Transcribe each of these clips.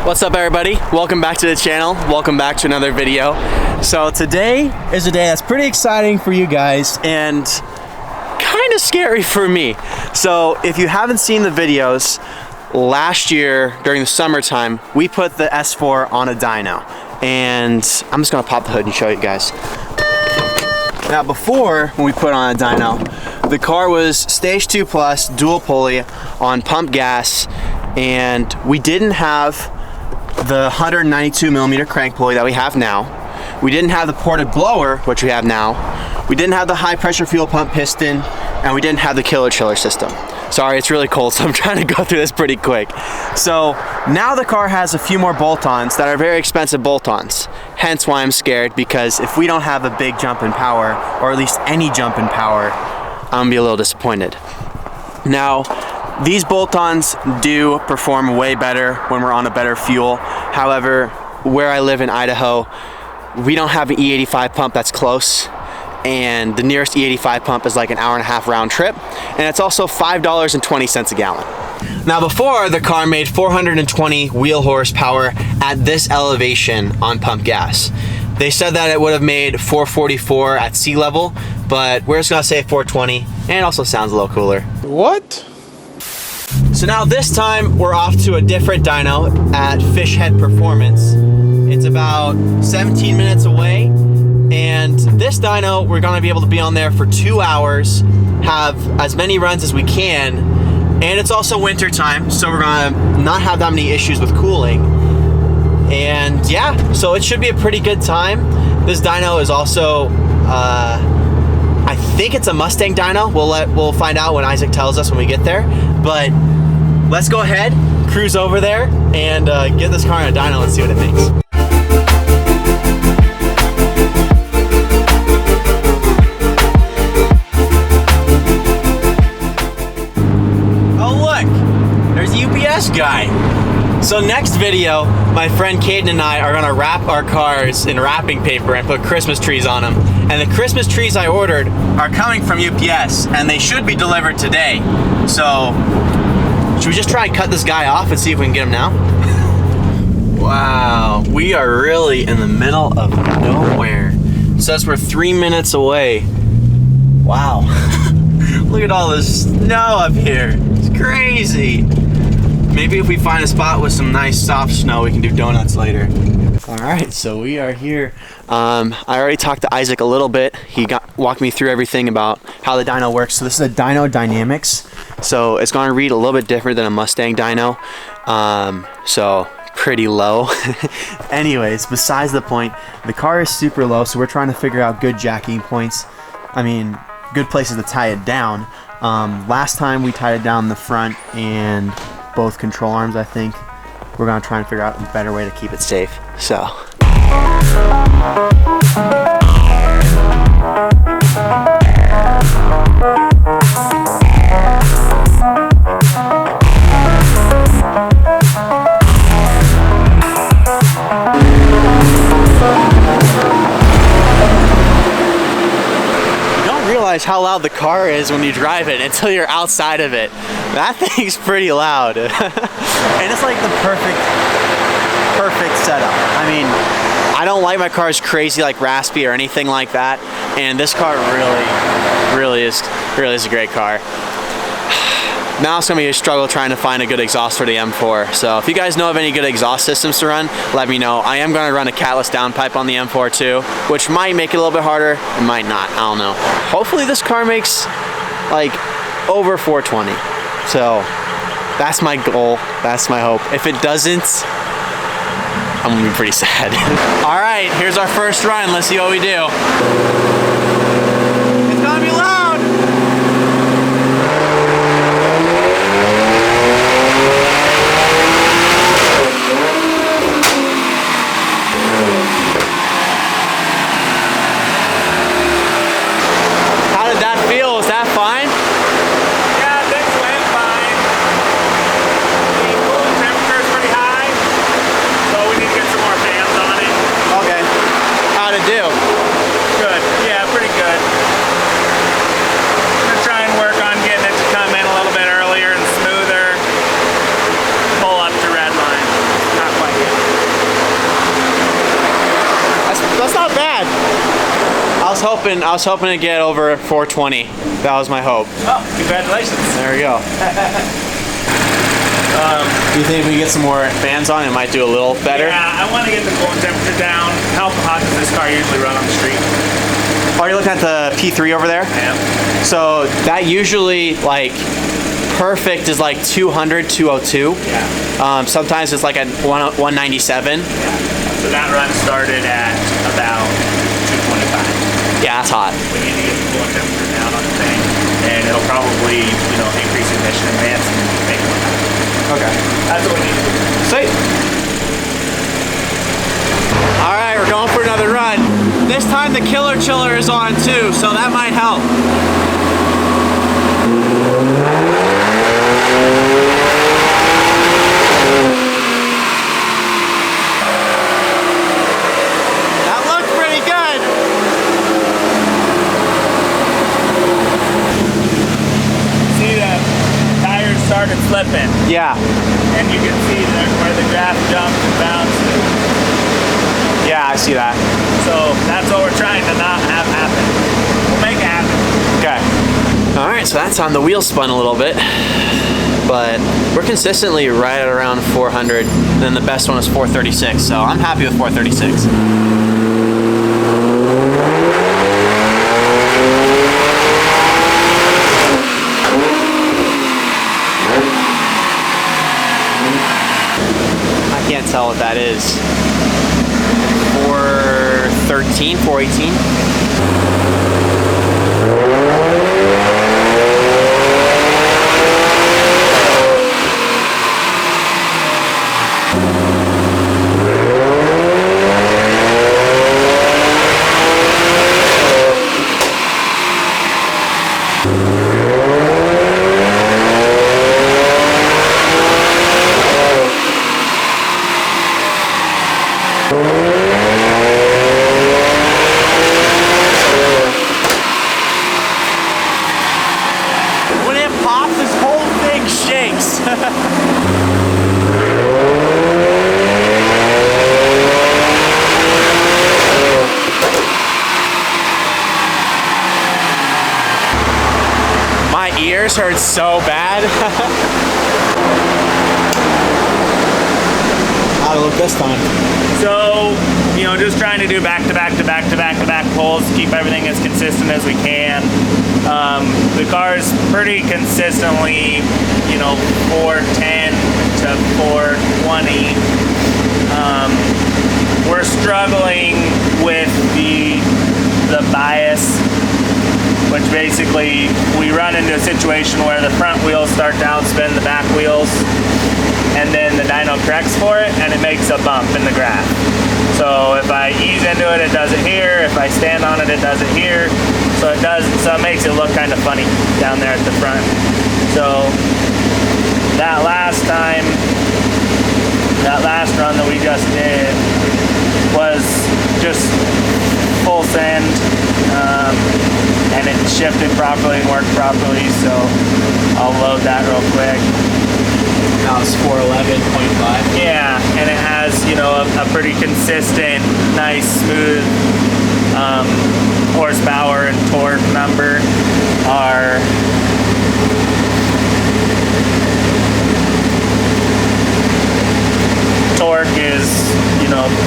What's up, everybody? Welcome back to the channel. Welcome back to another video. So today is a day that's pretty exciting for you guys and kind of scary for me. So if you haven't seen the videos, last year during the summertime, we put the S4 on a dyno. And I'm just gonna pop the hood and show you guys. Now before, when we put it on a dyno, the car was stage 2 plus, dual pulley on pump gas, and we didn't have the 192 millimeter crank pulley that we have now. We didn't have the ported blower, which we have now. We didn't have the high pressure fuel pump piston, and we didn't have the killer chiller system. Sorry, it's really cold, so I'm trying to go through this pretty quick. So now the car has a few more bolt-ons that are very expensive bolt-ons. Hence why I'm scared, because if we don't have a big jump in power, or at least any jump in power, I'm gonna be a little disappointed. Now, these bolt-ons do perform way better when we're on a better fuel. However, where I live in Idaho, we don't have an E85 pump that's close, and the nearest E85 pump is like an hour and a half round trip, and it's also $5.20 a gallon. Now before, the car made 420 wheel horsepower at this elevation on pump gas. They said that it would have made 444 at sea level, but we're just gonna say 420, and it also sounds a little cooler. What? So now this time we're off to a different dyno at Fish Head Performance. It's about 17 minutes away, and this dyno we're gonna be able to be on there for 2 hours, have as many runs as we can, and it's also winter time, so we're gonna not have that many issues with cooling. And yeah, so it should be a pretty good time. This dyno is also I think it's a Mustang dyno. We'll find out when Isaac tells us when we get there. But let's go ahead, cruise over there, and get this car in a dyno and see what it makes. Oh look, there's the UPS guy. So next video, my friend Caden and I are gonna wrap our cars in wrapping paper and put Christmas trees on them. And the Christmas trees I ordered are coming from UPS, and they should be delivered today. So, should we just try and cut this guy off and see if we can get him now? Wow, we are really in the middle of nowhere. It says we're 3 minutes away. Wow, look at all this snow up here. It's crazy. Maybe if we find a spot with some nice soft snow, we can do donuts later. All right, so we are here. I already talked to Isaac a little bit. He walked me through everything about how the dyno works. So this is a dyno dynamics. So it's going to read a little bit different than a Mustang dyno. So pretty low. Anyways, besides the point, the car is super low, so we're trying to figure out good jacking points. I mean, good places to tie it down. Last time we tied it down in the front and both control arms, I think. We're gonna try and figure out a better way to keep it safe. So. How loud the car is when you drive it until you're outside of it. That thing's pretty loud. And it's like the perfect setup. I mean, I don't like my cars crazy like raspy or anything like that, and this car really is a great car. Now it's gonna be a struggle trying to find a good exhaust for the M4. So if you guys know of any good exhaust systems to run, let me know. I am gonna run a catless downpipe on the M4 too, which might make it a little bit harder, it might not, I don't know. Hopefully this car makes like over 420. So that's my goal, that's my hope. If it doesn't, I'm gonna be pretty sad. All right, here's our first run, let's see what we do. It's gonna be loud. Good. Yeah, hoping to get over 420. That was my hope. Oh, congratulations. There we go. Do you think if we get some more fans on, it might do a little better? Yeah, I want to get the coolant temperature down. How hot does this car usually run on the street? Are you looking at the P3 over there? Yeah. So that usually, like, perfect is like 200, 202. Yeah. Sometimes it's like at 197. Yeah. So that run started at about 225. Yeah, that's hot. We need to get the coolant temperature down on the thing, and it'll probably, increase ignition advance and make it more happen. Okay. That's what we need to do. Sweet. All right, we're going for another run. This time the killer chiller is on too, so that might help. That looked pretty good. See the tires started slipping. Yeah. And you can see that where the graph jumped and bounced. Yeah, I see that. So that's what we're trying to not have happen. We'll make it happen. Okay. All right, so that's on the wheel spun a little bit, but we're consistently right at around 400. Then the best one was 436, so I'm happy with 436. I can't tell what that is. 413, 418. When it pops, this whole thing shakes. My ears hurt so bad. How'd it look this time? So, just trying to do back-to-back pulls, keep everything as consistent as we can. The car's pretty consistently, 410 to 420. We're struggling with the bias, which basically we run into a situation where the front wheels start to outspin the back wheels, and then the dyno corrects for it and it makes a bump in the graph. So if I ease into it, it does it here. If I stand on it, it does it here. So it makes it look kind of funny down there at the front. So that last run that we just did was just full send, and it shifted properly and worked properly. So I'll load that real quick. Now it's 411.5. Yeah, and it has, a pretty consistent, nice, smooth horsepower and torque number. Our torque is,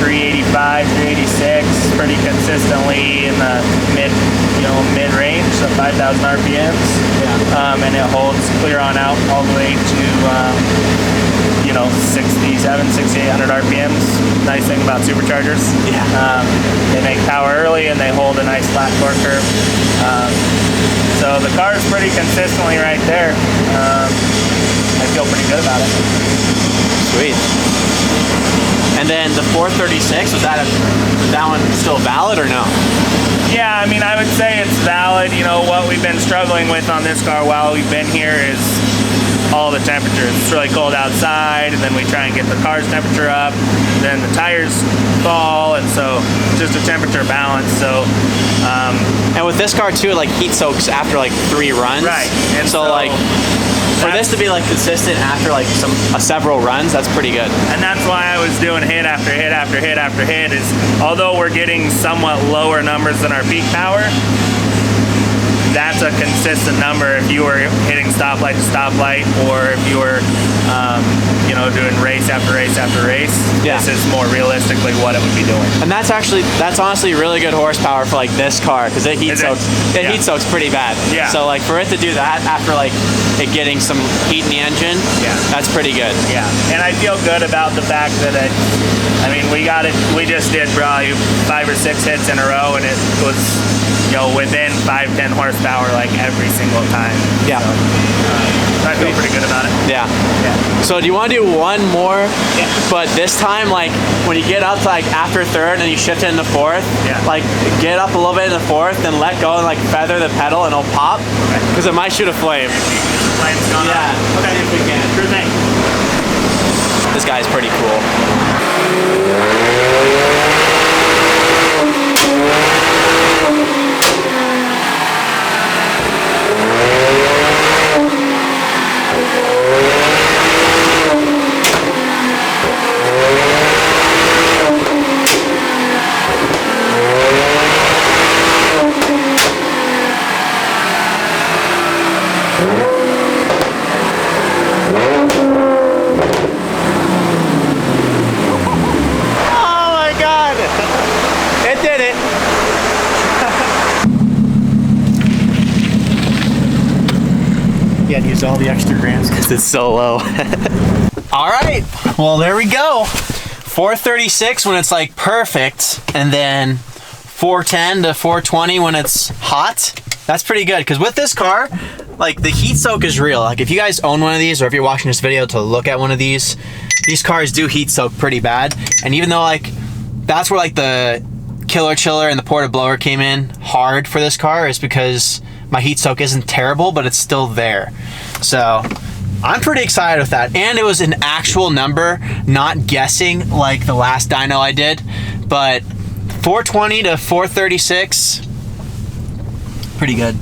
385, 386, pretty consistently in the mid-range, so 5,000 RPMs. Yeah. And it holds clear on out all the way to 67, 6,800 RPMs. Nice thing about superchargers. Yeah. They make power early and they hold a nice flat torque curve. So the car's pretty consistently right there. I feel pretty good about it. Sweet. And then the 436, was that one still valid or no? Yeah, I would say it's valid. What we've been struggling with on this car while we've been here is all the temperatures. It's really cold outside, and then we try and get the car's temperature up, then the tires fall, and so just a temperature balance. So and with this car too, it like heat soaks after like 3 runs. Right. And so like for this to be like consistent after like several runs, that's pretty good. And that's why I was doing hit after hit after hit after hit, is although we're getting somewhat lower numbers than our peak power, that's a consistent number if you were hitting stoplight to stoplight, or if you were, you know, doing race after race after race. Yeah. This is more realistically what it would be doing. And that's honestly really good horsepower for like this car, because it heat soaks. It heat soaks pretty bad. Yeah. So like for it to do that after like it getting some heat in the engine, yeah, that's pretty good. Yeah. And I feel good about the fact that I mean, we just did probably 5 or 6 hits in a row, and it was, you know, within 5-10 horsepower like every single time. Yeah. So I feel pretty good about it. Yeah. Yeah. So do you want to do one more? Yeah. But this time, like when you get up to like after third and you shift it in the fourth, yeah, like get up a little bit in the fourth, then let go and like feather the pedal and it'll pop, because it might shoot a flame. Flame's going on. Okay. See if we can. Sure thing. This guy's pretty cool. Use all the extra grams because it's so low. All right, well there we go. 436 when it's like perfect, and then 410 to 420 when it's hot. That's pretty good, because with this car, like the heat soak is real. Like if you guys own one of these, or if you're watching this video to look at one of these cars do heat soak pretty bad. And even though like that's where like the killer chiller and the porta blower came in hard for this car, is because my heat soak isn't terrible, but it's still there. So I'm pretty excited with that. And it was an actual number, not guessing like the last dyno I did. But 420 to 436, pretty good.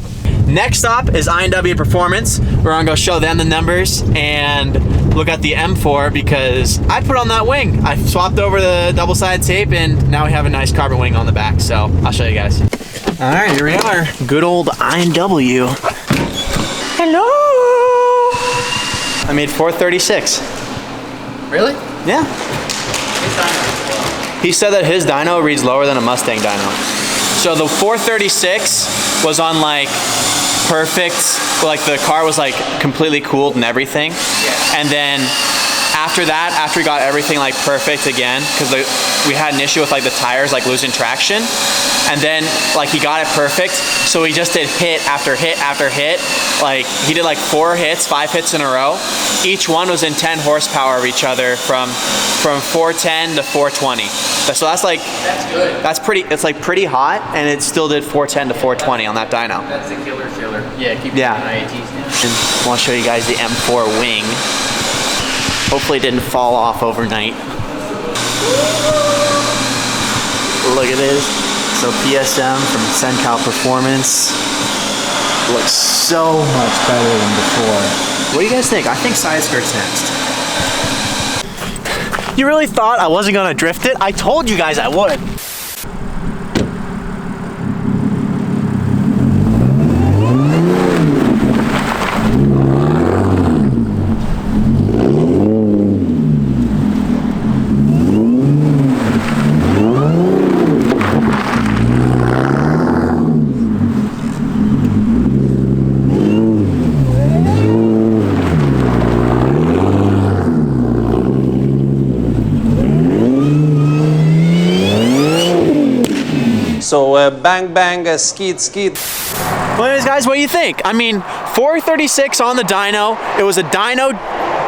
Next up is I&W Performance. We're gonna go show them the numbers and look at the M4, because I put on that wing. I swapped over the double-sided tape, and now we have a nice carbon wing on the back. So I'll show you guys. All right, here we are. Good old I&W. Hello. I made 436. Really? Yeah. He said that his dyno reads lower than a Mustang dyno. So the 436 was on like perfect, like the car was like completely cooled and everything. Yeah. And then after that, after we got everything like perfect again, because we had an issue with like the tires like losing traction, and then like he got it perfect, so he just did hit after hit after hit. Like he did like 5 hits in a row. Each one was in 10 horsepower of each other, from 410 to 420. So that's like, that's good. That's pretty, it's like pretty hot, and it still did 410 to 420 on that dyno. That's a killer chiller. Yeah, keep it on IATs now. And I want to show you guys the M4 wing. Hopefully it didn't fall off overnight. Look at this. So PSM from Sencal Performance. Looks so much better than before. What do you guys think? I think side skirt's next. You really thought I wasn't gonna drift it? I told you guys I would. So bang bang, skeet skeet. Well anyways guys, what do you think? I mean, 436 on the dyno. It was a dyno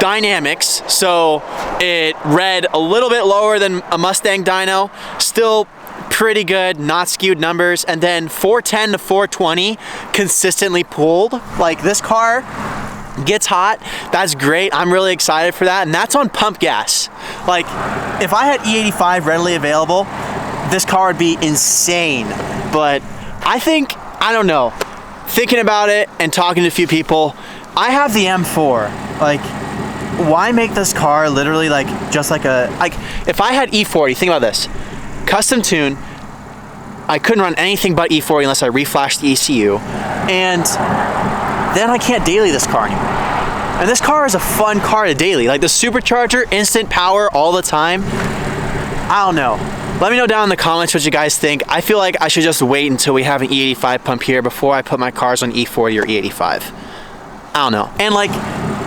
dynamics, so it read a little bit lower than a Mustang dyno. Still pretty good, not skewed numbers. And then 410 to 420 consistently pulled. Like this car gets hot, that's great. I'm really excited for that, and that's on pump gas. Like if I had E85 readily available, this car would be insane. But I think, I don't know, thinking about it and talking to a few people, I have the M4. Like, why make this car literally like just like a, like if I had E40, think about this, custom tune, I couldn't run anything but E40 unless I reflashed the ECU, and then I can't daily this car anymore. And this car is a fun car to daily. Like the supercharger, instant power all the time. I don't know. Let me know down in the comments what you guys think. I feel like I should just wait until we have an E85 pump here before I put my cars on E40 or E85. I don't know. And like,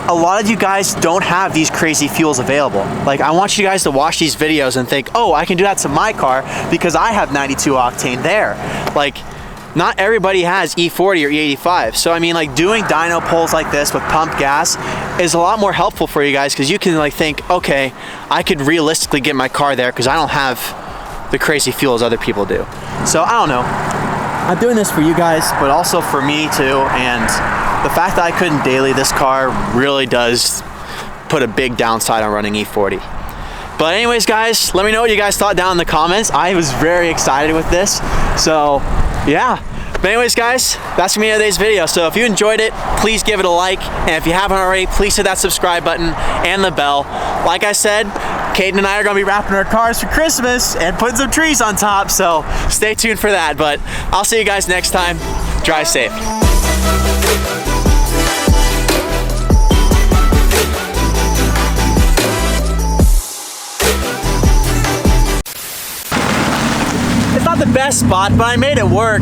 a lot of you guys don't have these crazy fuels available. Like, I want you guys to watch these videos and think, oh, I can do that to my car because I have 92 octane there. Like, not everybody has E40 or E85. So I mean, like, doing dyno pulls like this with pump gas is a lot more helpful for you guys because you can like think, okay, I could realistically get my car there because I don't have the crazy fuels other people do. So I don't know. I'm doing this for you guys, but also for me too. And the fact that I couldn't daily this car really does put a big downside on running E40. But anyways, guys, let me know what you guys thought down in the comments. I was very excited with this. So yeah. But anyways, guys, that's gonna be today's video. So if you enjoyed it, please give it a like. And if you haven't already, please hit that subscribe button and the bell. Like I said, Caden and I are gonna be wrapping our cars for Christmas and putting some trees on top. So stay tuned for that. But I'll see you guys next time. Drive safe. It's not the best spot, but I made it work.